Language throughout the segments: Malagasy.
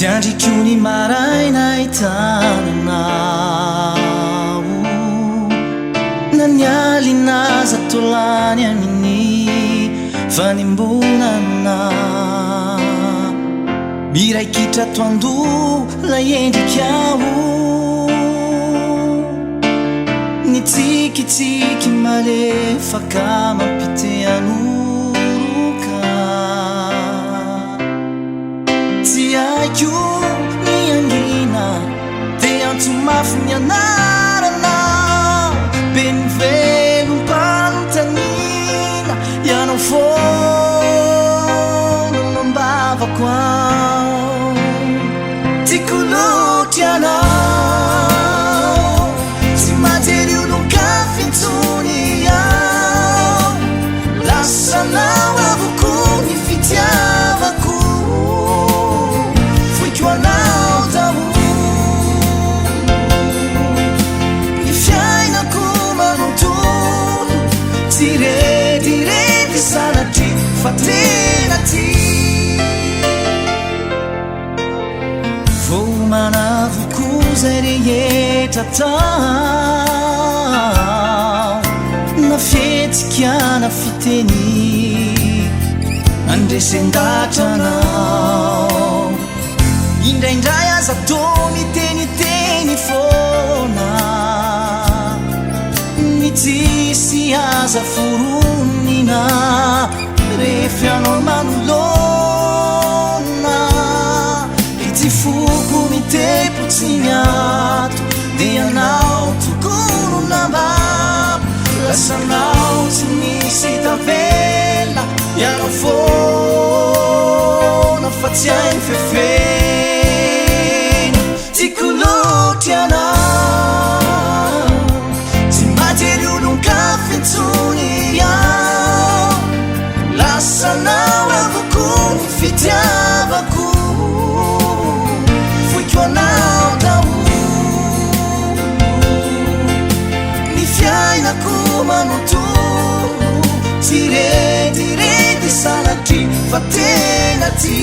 Tiandrikony marainay tananao nanialinaza tolany amin'ny fanimbonana miraikitra toando lay endrikao nitsikitsiky malefaka mampiteanoroka tsy aiko ny angina de antsomafy ny anarana be ny velom-panotanina ianao foana mambavako ao tiako loatra ianao tsy majery olon-kafintsony ao lasanao avoko ny fitiavako foiko anao tao ny fiainako manontolo tsy rediredy sanatry fa tena ty vao manavoko zay rehetra tao na fietsikana fiteny andresendatranao indraindray aza tô miteniteny foana ny tsisy aza foronina rehefa anao manolona ity foko mitepo tsy miato de anao tokono nambabo lasanao tsy misy tavela ianao foana fa tsy hainy fefeny tiako loatra ianao tsy majery olon-kafintsony ao lasanao avoko ny fitiavako foiko anao tao ny fiainako manontolo tsy rediredy sanatry fa tena ty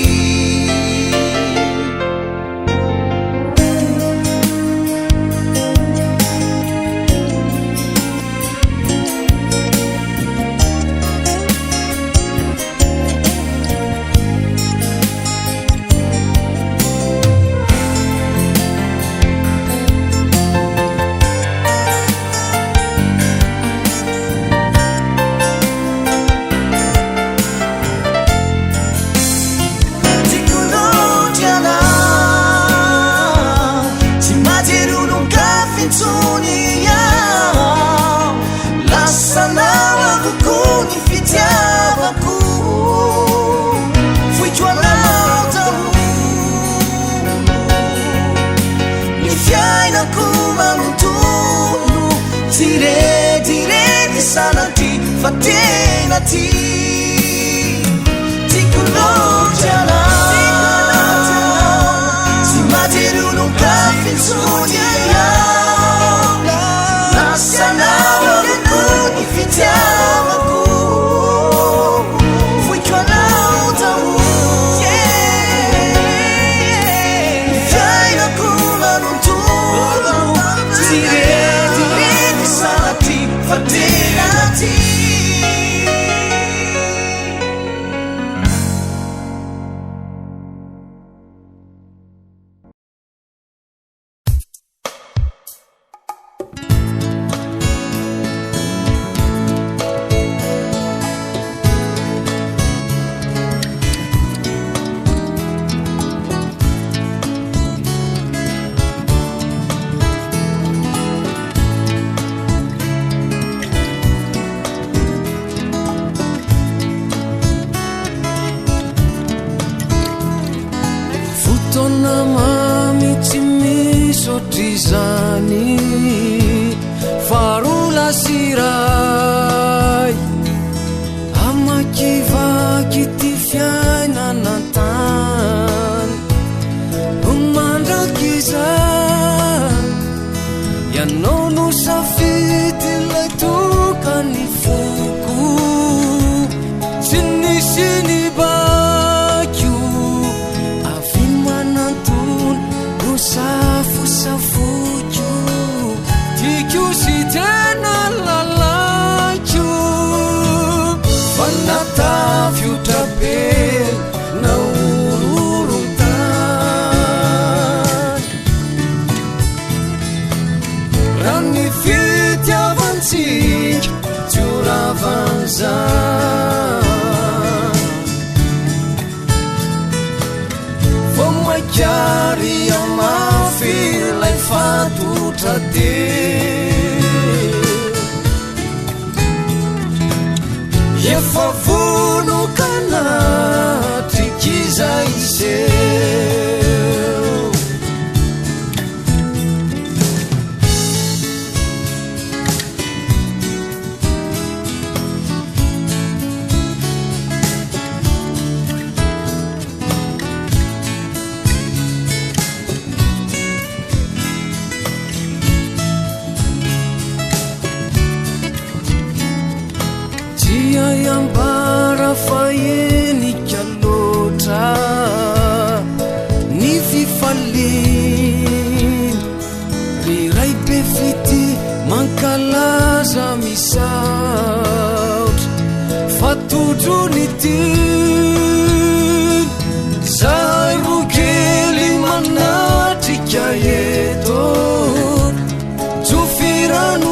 diredi sanatry fa tena ty tiako loatra ianao tsy majery olon-kafintsony ao lasanao avoko ny fitiavako foiko anao tao ny fiainako manontolo tsy rediredy sanatry fa tena ty zany farula siray amakivaky ty fiainana tany mandraky zany ianao no safidy lay tokany foko tsy nisy ny bakio avy mananto maikary amafy lay fatotra de efa vonokana trikiza iseo ambara fayenika loatra ny fifaliny riray be fity mankalaza misaotra fatodrony ty zay rokely manatrika eto jofirano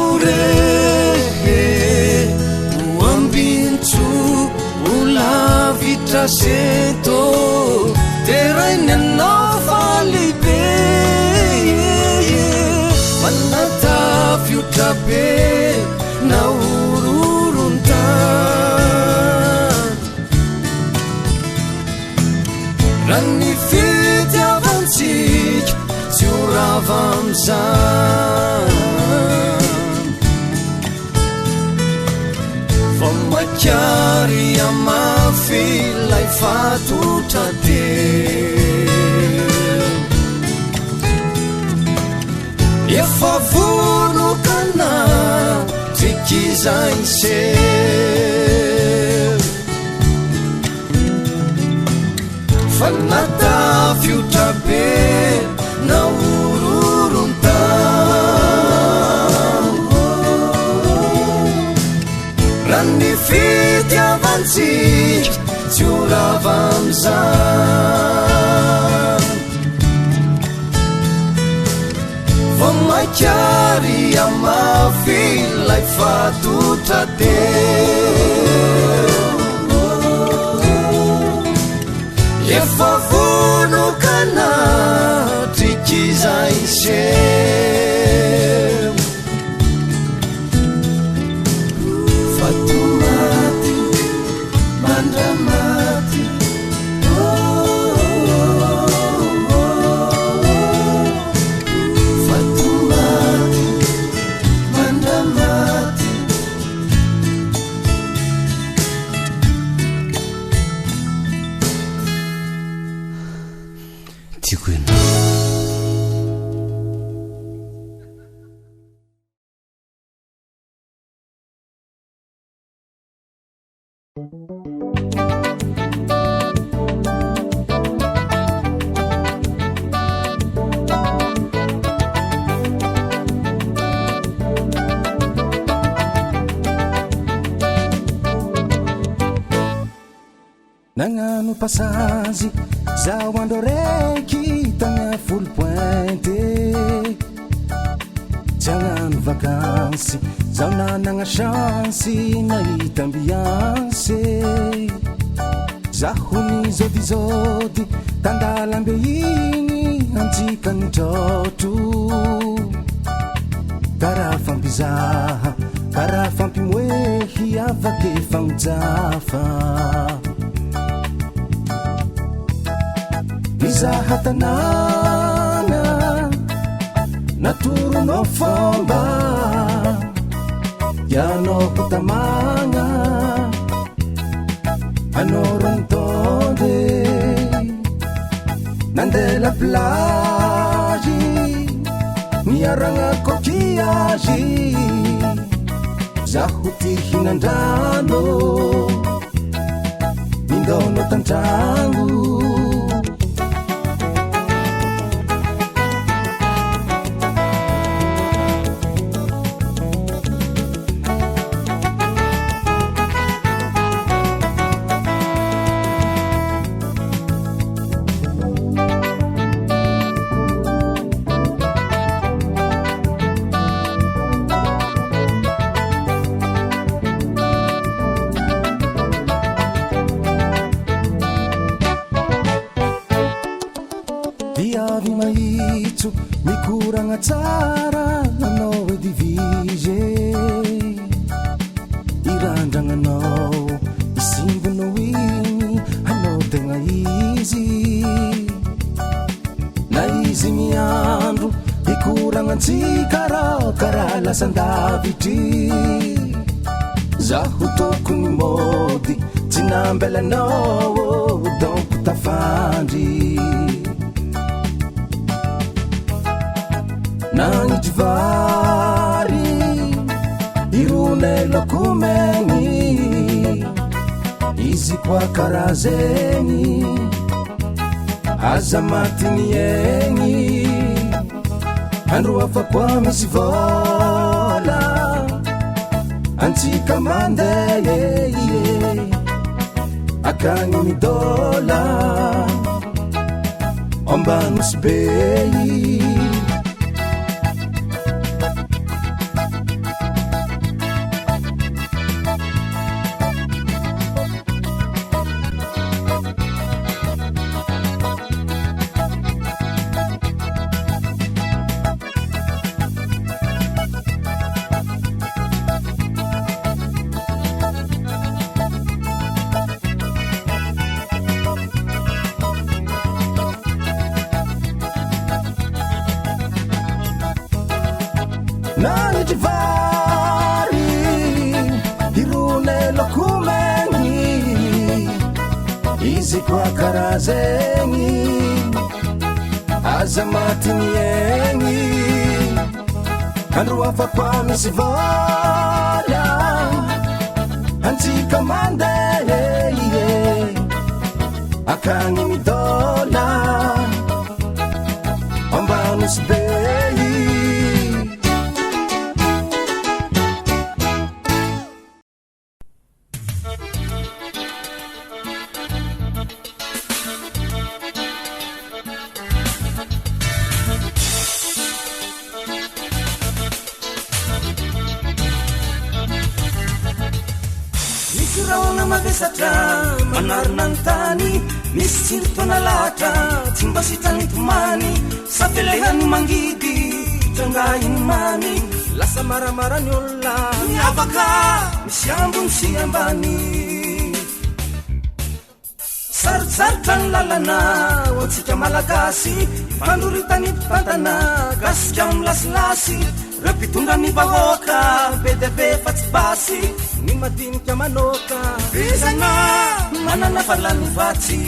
traseto terainy anao falibe manatafiotra be na ororon-tany raha ny fitiavantsika tsy ho rava am'zany fa maikary amafy lay fatotra de efa vonokana trikiza iseo fa natafiotra be na ororon-tany raha ny fitiavantsika tsy ho rava am'zany fa maikary amafy lay fatotra de efa vonokana trikiza iseo fatomaty mandramaty fatomaty mandramaty tiako ianao nagnano passazy zaho andro raiky tagna full pointe tsy agnano vakansy zaho nanagna chansy nahita ambiance zaho ny zodizody tandalambe igny antsika nitrotro karaha fampizaha karaha fampimoehy avake fagnojafa mizaha tanàna natoronao fomba ianao tamagna anao rontonde nandeha la plage miaragna coquillage zaho ty hinandrano mingaonao tantragno diavy mahitso mikoragna tsara nanao hoe divize irandrananao isimbonao igny anao tegna izy na izy miandro ikoragna antsika karaha lasandavitry zaho tokony mody tsy nambelanao donko tafandry nangitry vary irone lokomegny izy koa karaha zegny aza matiny egny andro afa koa misy vola antsika mandeha akagny midola ambanosy bei nangitry vary irone lokomegny izy koa karaha zegny aza matiny egny andro afa koa misy vola antsika mandeha akagny midola ambanosy bei raona mavesatra manarina ny tany misy tsindrotona lahatra tsy mba sitranitomany safelehany mangidy trangahiny mamy lasa maramara ny olona miavaka misy ambony sy ambany sarotsarotra ny lalana oantsika malagasy fandoritany mpitantana gasika milasilasy reo mpitondra ny vahoaka be dia be fa tsy basy ny madinika manoka bizana manana falany vatsy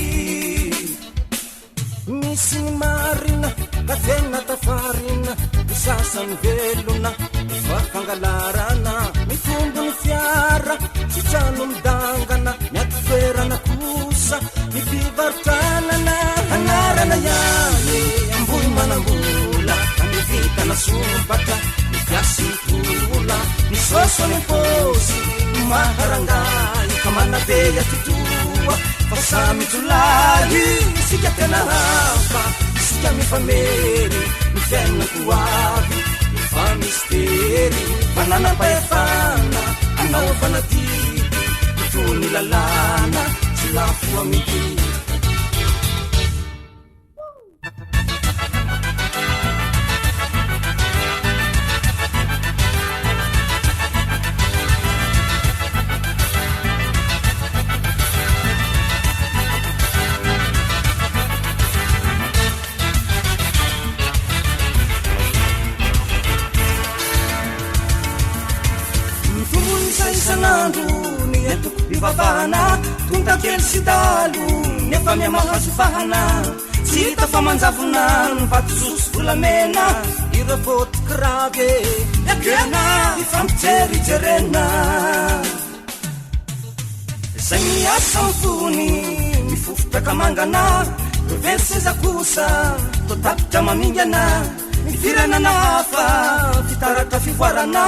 misy ny marina ka tena tafarina misasany velona mifafangalarana mitombo ny fiara tsy trano midangana miatoferana kosa mifivarotranana anarana ihany ambony manambola amivitana sombatra mifiasy tola misoso ny posy maharangay ka manabe atotoa fa samy jolahy sika tena hafa sika mifamery mifiainako avy mifamistery fananampahefana anao fanatidy mitony lalana tsy lafo amity vavana tonta kely sy dalo nefa miamahazofahana tsy hita fa manjavona ny vatozosy volamena ireo votikirave akena ifampijerijerena zay miasa mifony mifofotraka mangana veriseza kosa totapitra mamingana mifirenana hafa fitaratra fivoarana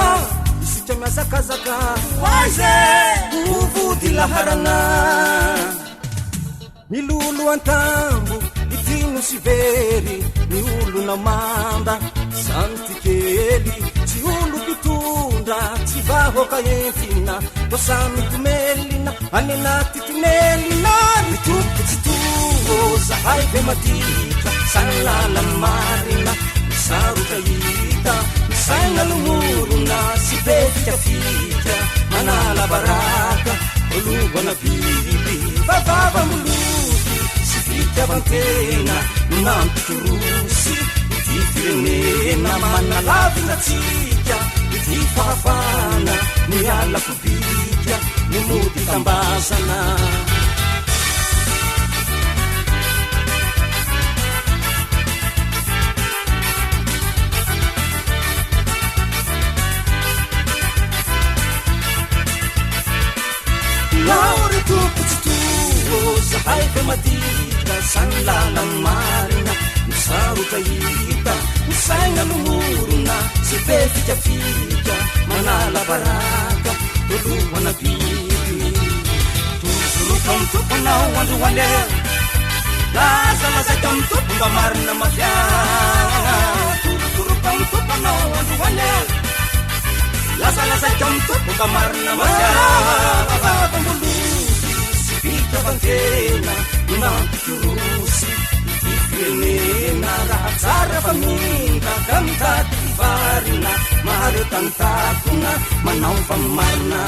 isitra miazakazaka oaze uvody laharana milolo antambo itino sy very ny olona manda santikely tsy olo pitondra tsy vahoaka entina tosamy tomelina any anaty tomelina mitompo tsy tongo zahay ve maditra sanlala marina misarotra hita misaina lomorona sy be fikafika manala baraka olovana biby vavavamoloky sy fitiavantena nampikorosy ity firenena manalavingatsika ity fahafana mialako bika ny mody tambasana laure topotsituo zahay fe madika sanlala marina misarotra hita misaina lomorona sy be fikafika manala baraka tolohana biby tozoroka amy tomponao androane lazalazaika amy tompo mba marina mafia tozoroka amy tomponao androane lazalazaika amy tompo mba marina mafia sy fitiavantena nampikorosy ity firenena raha tsara fa mindraka mitady varina mahareo tanitakona manao fa marina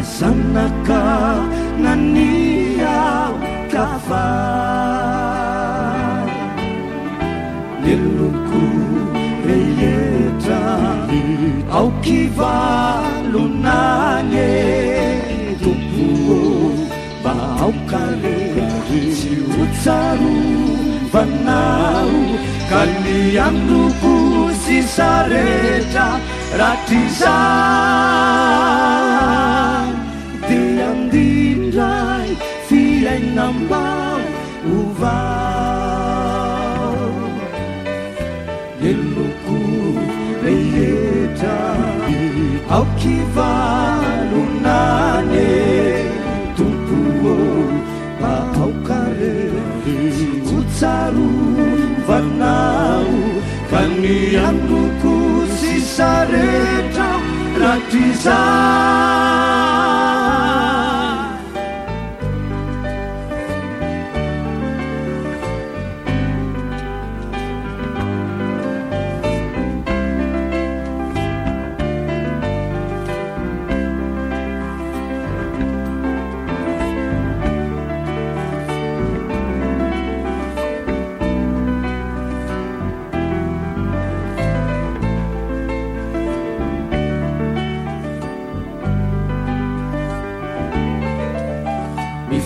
Sanaka nania kafa Niluku reyetra au kivalunanye Tupuo ba au kare si utsaru vanau Kalian luku si sareta ratiza Diandindrai fiai nambau uvau Niluku reyetra au kivalunane Tupuo ba au kare utsaru vanau Kanian luku si sareta ratiza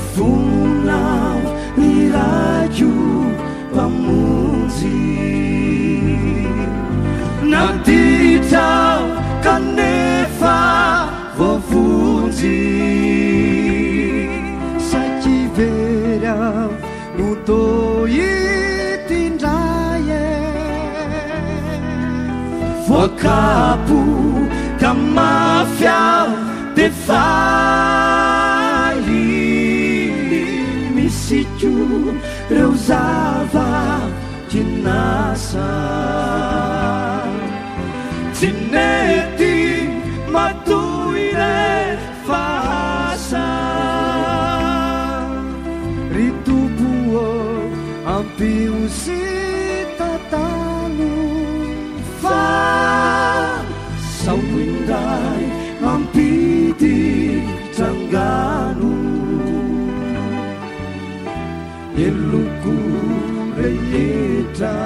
Mifunau miraju pamunzi Nantitau kanefa vovunzi Sajivera nutoi tindraye Vokapu kamafiau defali Misitu reusava kinasa tsy nety matoy refasa ry toboa ampio sy tatalo fa saoindray ampity trangano eloko rehetra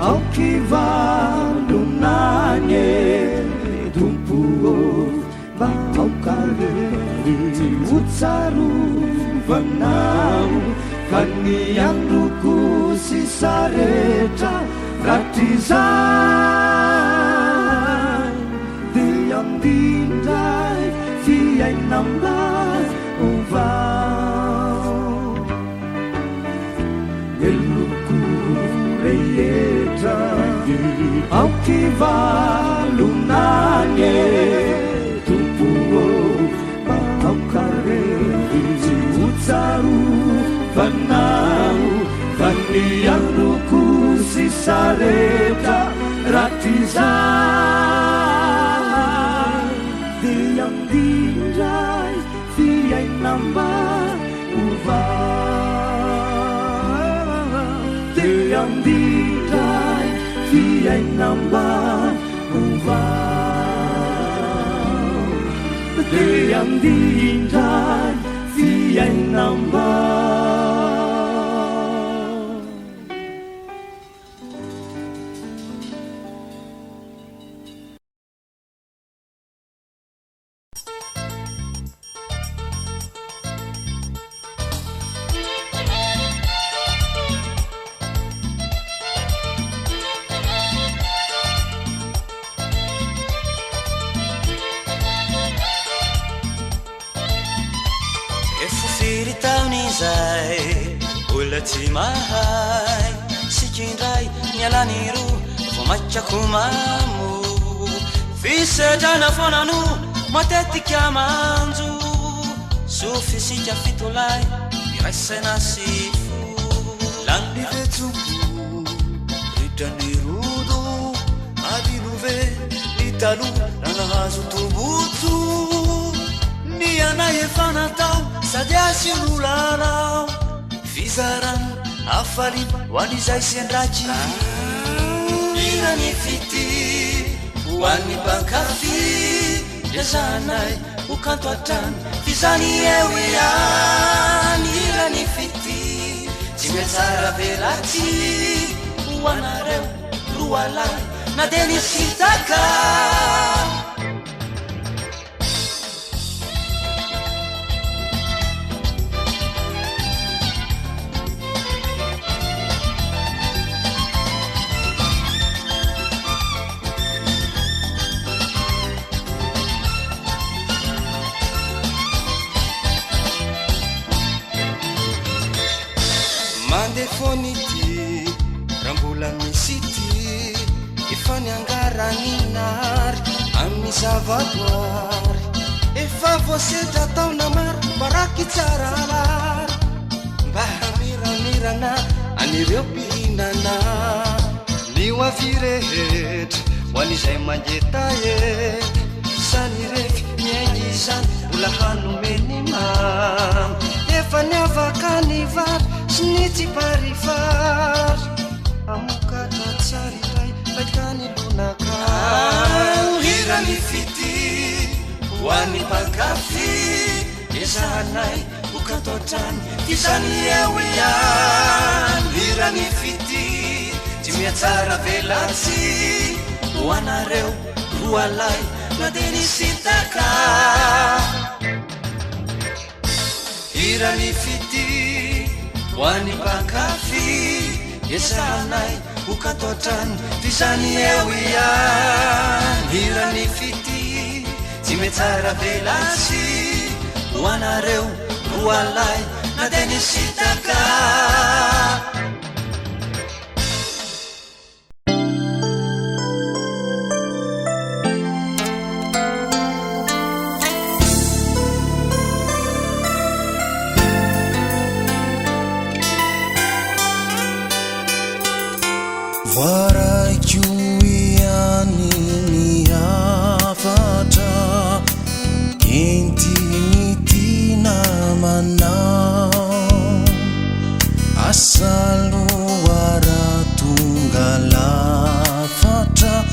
aokivandonanye tompo mba aokare tsy hotsarovanao fa ny androko sy saretra ratrizay de ambindray fiainamba ovao eloko rehetra aokivalonanye tompo mba aokare tsy hotsarovanao fa ny androko sy saretra ratrizay de ambindray fiainamba ovao de ambindray fiainamba ovao de ambindray fiainamba. Ola tsy mahay sikindray nialaniru vomachakumamo fisedrana fonanu matetika manjo sofisika fitolay iraisena sifu landivetsuku ritanirudu abiluve italu nanahazu tubutu nianayefanatau sadiasinularao fizaran afali wanizay sendrachi irani fiti wani bankafi yazanay ukanto atan fizani ewian irani fiti zimetsara velati wanareu rualai na deni sitaka mandefonity rambola misity ifany angaraninar amin'ny zavaboary efa voasedra taona maro baraky tsararary mba hamiramirana anireo mpihinana nio avirehetra hoan'izay manjetae sany reky miaingy zany mbola hanomeny mamy efa niavaka ny vary sy nitsy parifary amokatra tsariray baikany lonaka hirany fity hoan'ny mpankafy ezanay okatotrany izany eo iany hirany fity tsy miatsara velatsy hoanareo roalay na de nisitaka hirany fity hoan'ny mpankafy ezanay okatotrany izany eo iany hirany fity tsy miatsara velatsy hoanareo roalay na de nisitaka Varaikyuiani ni hafata intimity namanao asalo aratungalafata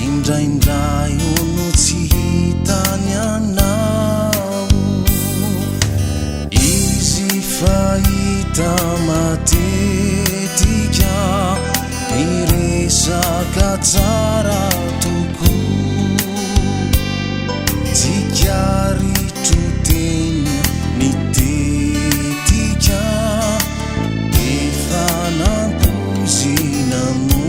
indraindray ono tsy hitany anao izy fahita matetika miresaka tsara toko tsikarito teny nitetika efa nampozinamo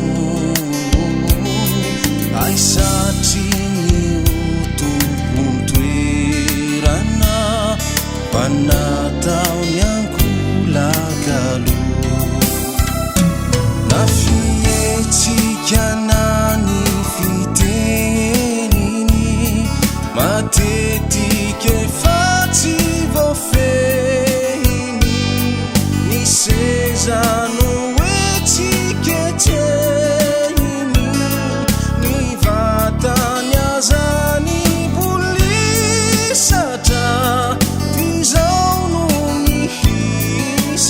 aisatry ny otompontoerana mpanataony ankolakalo nafietsikyanany fiteniny matetika efatsy voafehiny ny sezano etsiketehiny ny vatany azany bolisatra fizao no mihisatra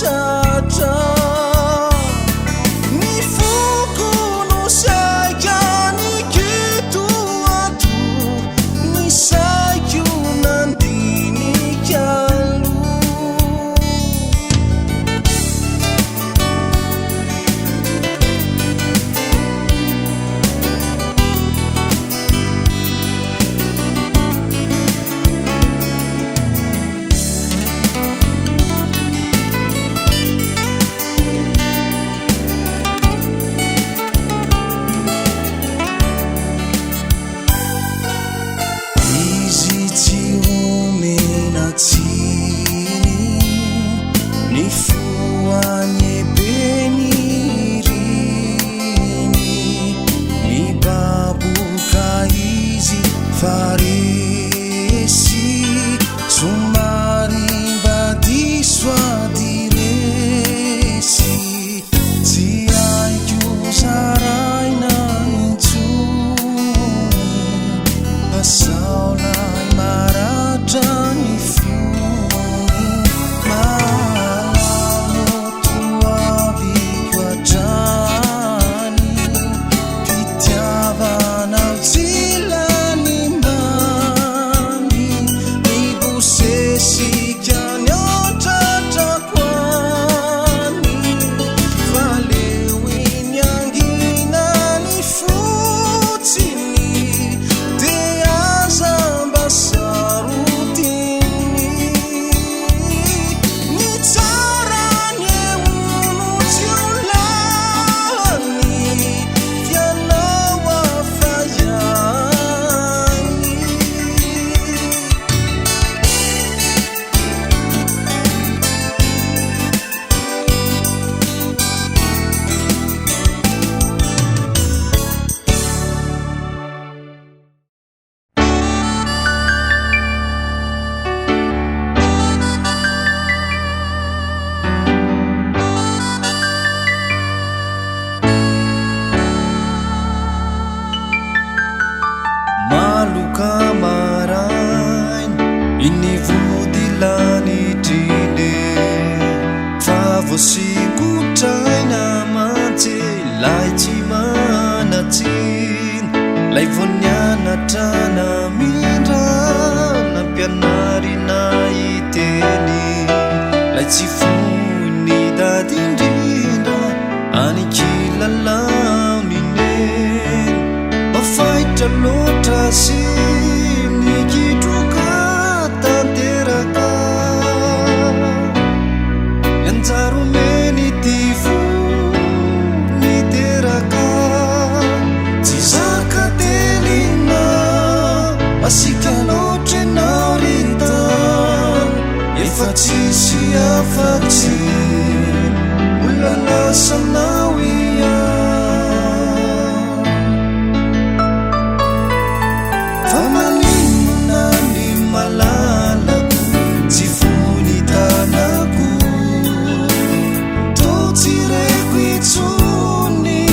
Totire qui tsuni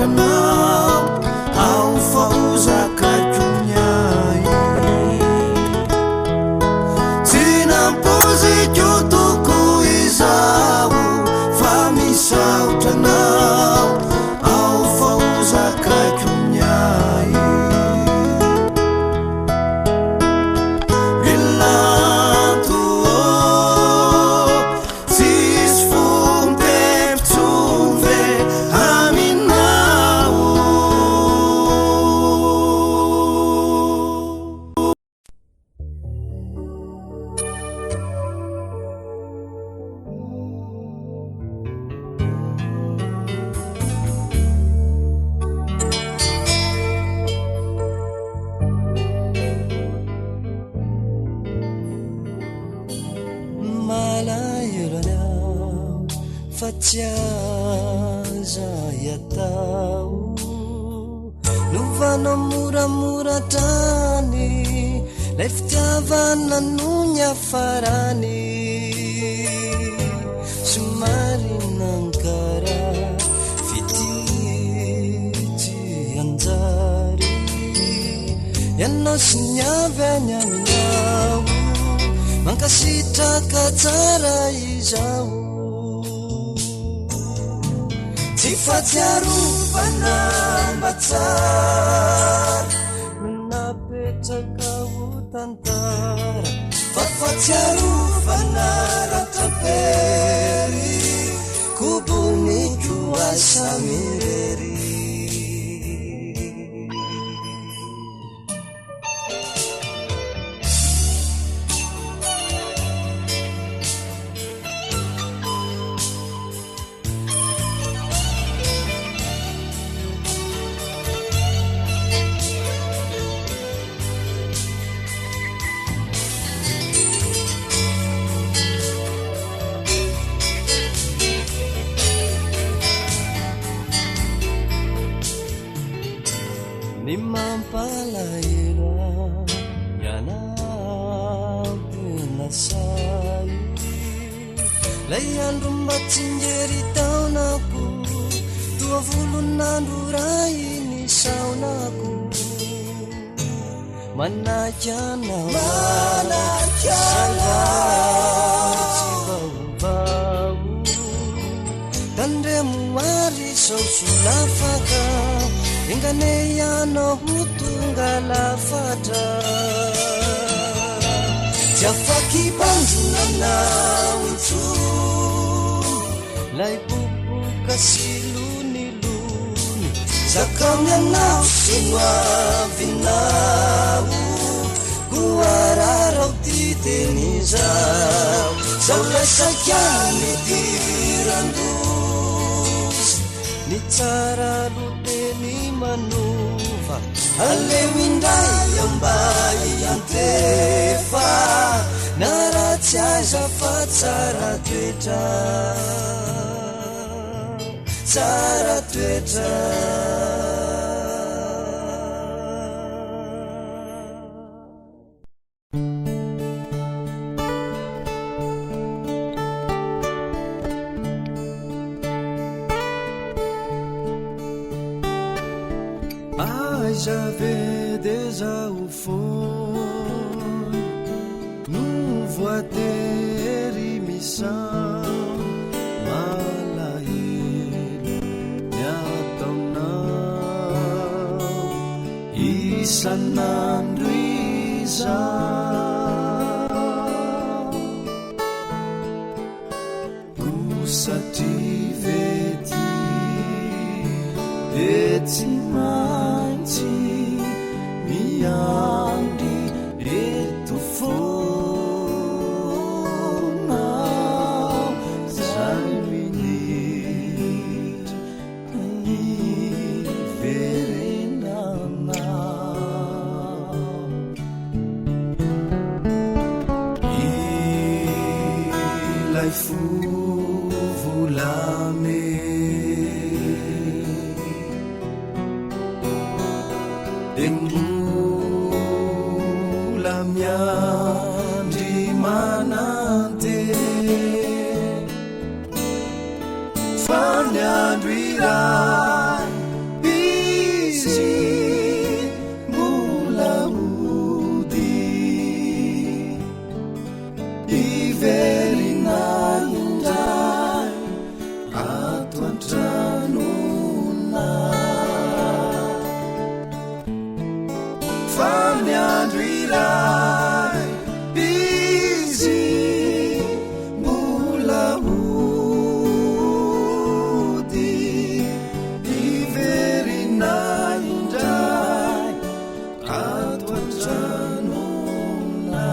tanao ao fauzakaikinyai tsy nampozyko toko izao fa misaotranao ao fauzakaikinyai Fatiaza yatau Nuvano mura-mura tani Leftiavana nunya farani Sumari nangkara Fititi anjari Yanosnya venya minau Mangkasita kacara izau Tifatiarufana macar Menapetaka utantara Fatiarufana rataperi Kubumi kuasa mireri Nimampalaira yanapinasai Layan rumbat sinjeri taunaku 20 rai ni saunaku Manajana Cibau-bau Tandemu wari sulafaka Ingane no hutungala fata Jafaki banjuna witu Lai bubu kasiluni-luni Zakamnya nafsinwa vinau Guararau titinizau Saula sakyani dirandus Ni cara luteni manuva Alewindai yang bayi yang tefa Naratia cara tweta Cara tweta J'avais déjà au fond Nous voit ter émission Malahi Nyatona Isanandriza Kusativeti Etimanti Miandi etufona Zalvinit Verenana Ilai fuvulame Mulamnya di manante Fanya dwirai andro iray izy mbola ody iverina indray ato an-tranona.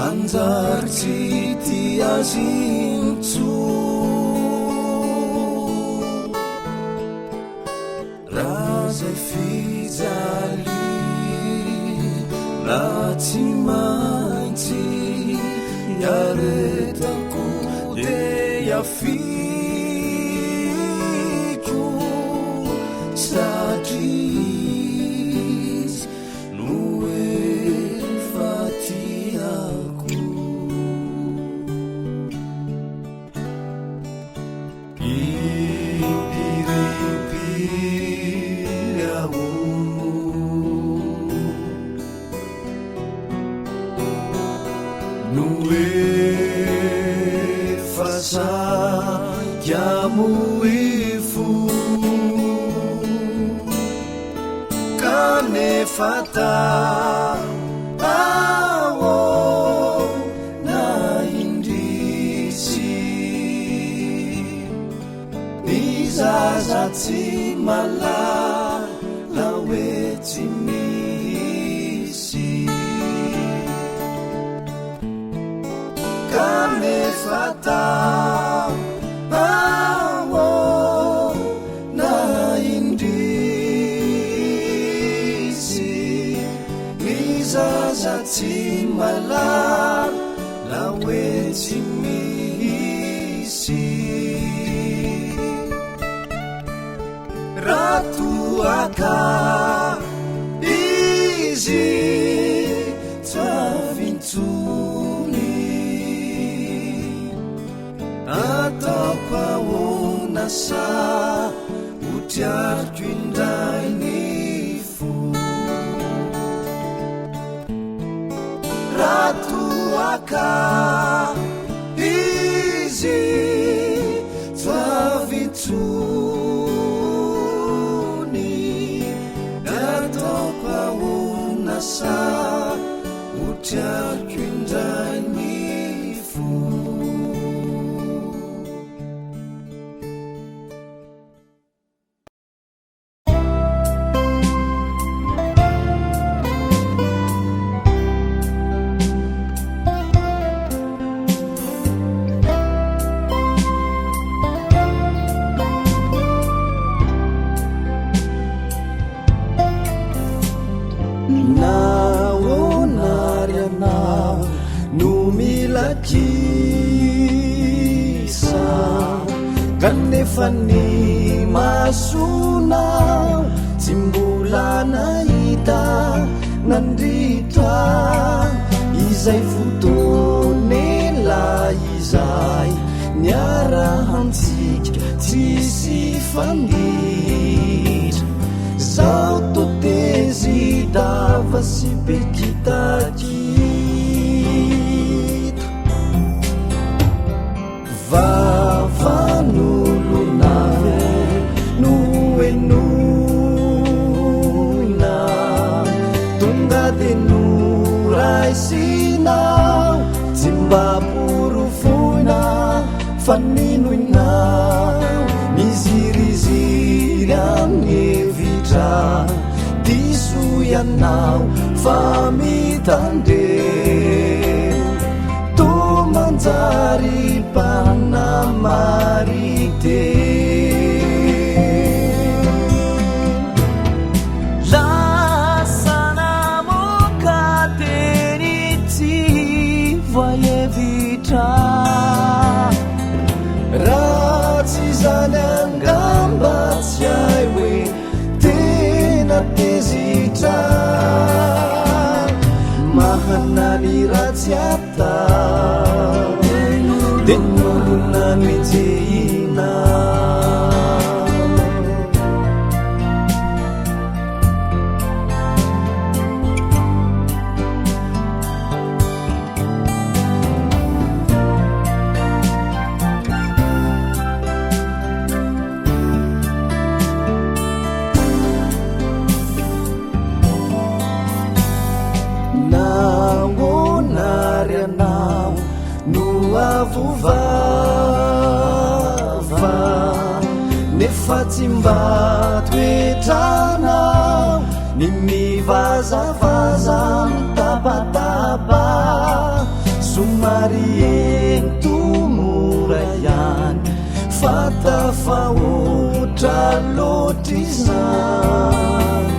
Anjarciti azincu raza fijali ratsy maintsy iaretako de iafiko satria izy no efa tiako. Impirempiry ahono no efa saika moefo kanefa na indrisy nizaza tsy malala hoe tsy misy kanefa na indrisy nizaza tsy malala hoe tsy misy ratoaka izy tsavintsony ataoko ahoana sa hotriariko indray ny fo ratoaka izy tsavintsony ataoko ahoana sa hotriariko indray ny fo. Kisa kanefa ny masonao tsy mbola nahita nandritra izay fotoanela izay niarahantsika tsisy fanditra zao totezy dava sy bekitaky vavan'olonave noenoina tonga de noraisinao tsy mba porofoina fa ninoinao miziriziry amin'ny evitra diso ianao fa mitandreo to manjary panamarite lasana mokateny tsy voyevitra vovava nefa tsy mba toetranao ny mivazavaza mitabataba somary entomora ihany fatafahotra loatrizany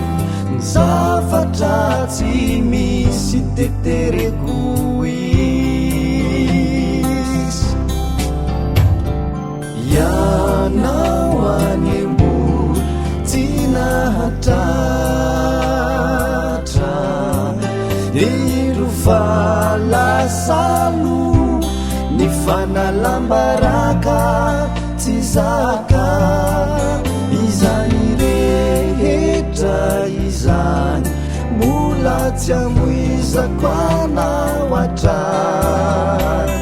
ny zavatra tsy misy tetereko izy ianao anyembo tsy nahatratra iro falasalo ny fanalambaraka tsy zaka izany rehetra izany mbola tsy amoizako anao atrany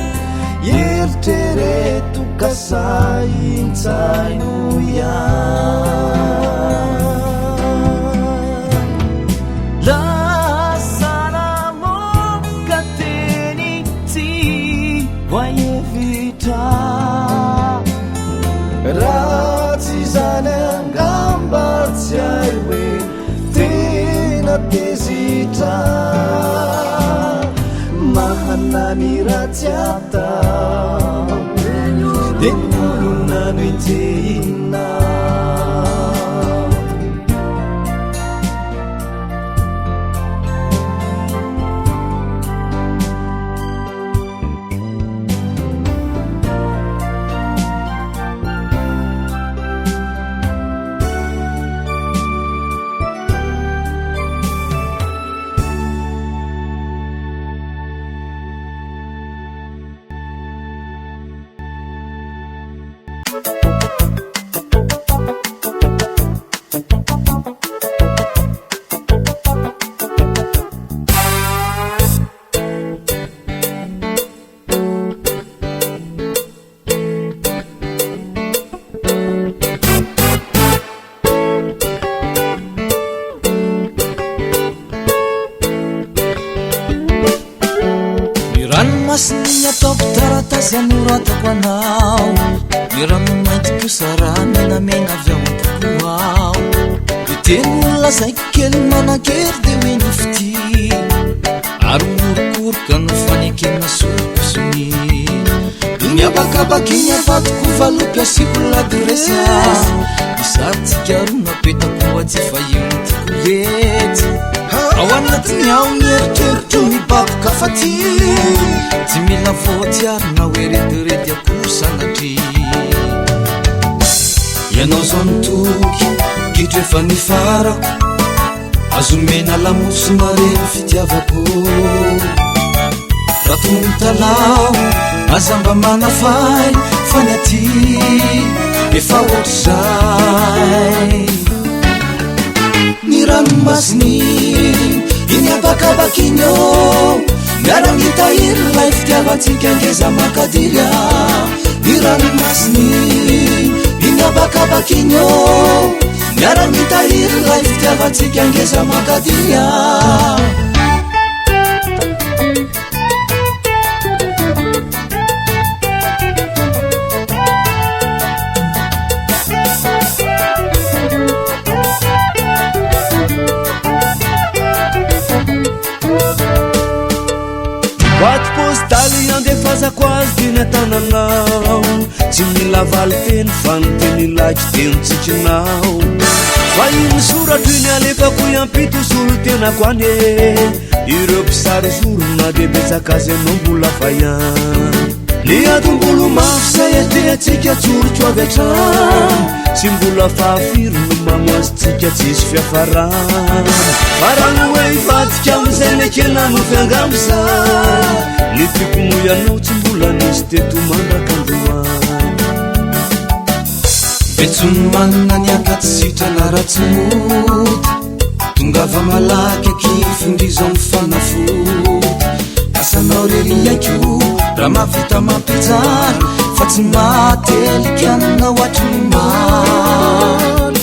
eritrereto kasaintsaino ihany lasanamoka teny tsy voahevitra raha tsy zany angamba tsy ay hoe tena tezitra mahanany ratsy atao de nolonano injehina Ranomasina ataoko taratasy anoratako anao ny rano mainty kosa menamena avy ao antoko ao de teny olona zaiko kely manan-kery de hoe nifity ary morokoroka no fanekena sorokosony miabakabakiny avatoko valopy asiko ladresy misaritsika rona petako atsy fa io ntikoletsy ao anatiny ao mieritrerotro mibaboka fa ty tsy mila voatsiarina hoe retirety akosanatry ianao zao nitoky gitro efa nifarako azomena lamoso mareny fitiavako raha tomony talao azamba manafay fa ny aty efa ohatrzay ny ranomasiny iny abakabakiny miarangitahiry lay fitiavatsika angeza makadirya ny ranomasiny iny abakabakiny miarangitahiry lay fitiavatsika angeza makadirya boaty postaly andefazako azy diny atananao tsy mila valy teny fa noteny laiky tenotsikinao fa iny soratro iny alefako iampito solo tenako ane ireo mpisarozorona de betsakazy anao mbola fa ihany ny atombolo mafy say ate atsika tsorotro avy atrano tsy mbola fahafiry no mamoazytsika tsisy fiafarana farano hoe ivatika amizay nekena no fiangamisa ny tikomo ianao tsy mbola nisy teto mandrakandroany betsony manina ny akatsisitra naratsy mody tongava malaky akifindrizao mifanafody asanao reriaiko raha mavita mampijary fa tsy mateliky aminao atry ny maly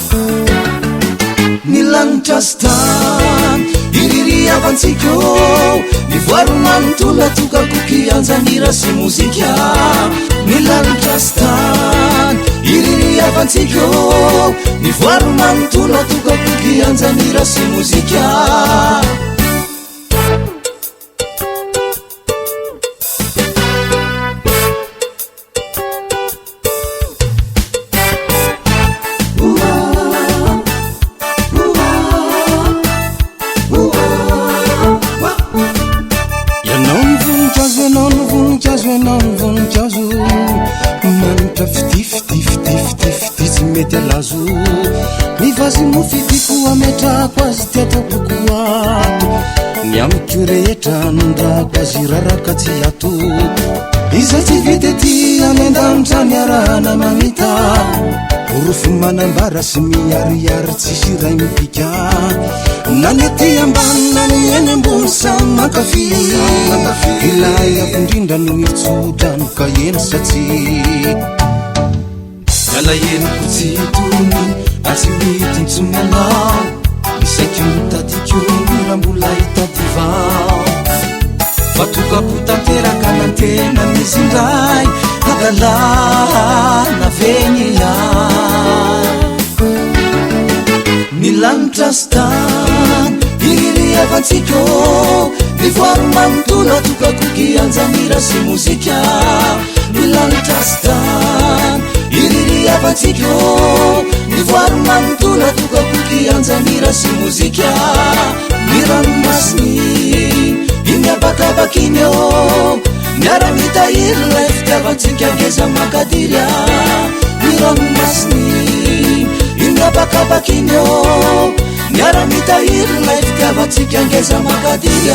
ny lanitra sy tany iriry avantsika ny mivoaromanontolo atokakokianjanira sy mozika milanitra-stany iriri avantsika mivoaromanontolo atokakokianjanira sy mozika manitra fitifitifitifitifity tsy mety alazo mivazy mofitiko ametrako azy tiatrakokoato ny amiko rehetra nondrako azy raraka tsy ato iza tsy vity ty anendanitra miarahana mamita orofo manambara sy miariary tsisy ray mipika nanety ambanina ny eny ambony samy mankafy ilay afindrindra no hitsotra no ka eny satsy ala eniko tsy hitony asy mityntsony anao misaiky mitadiko mirambola hitadivao fatokapotanteraka nantena mizindray adalana venya milanitra-stany iriry avantsika mivoaromanontolo atokakokianjanira sy mozika milanitra-stany iriry avantsika mivoaromanontolo atokakokianjanira sy mozika miranomasiny imiabakabakiny miaramitahiry lay fitiavantsika ngeza makadiry miranomasiny imiabakabakiny miaramitahiry lay fitiavantsika ngeza makadiry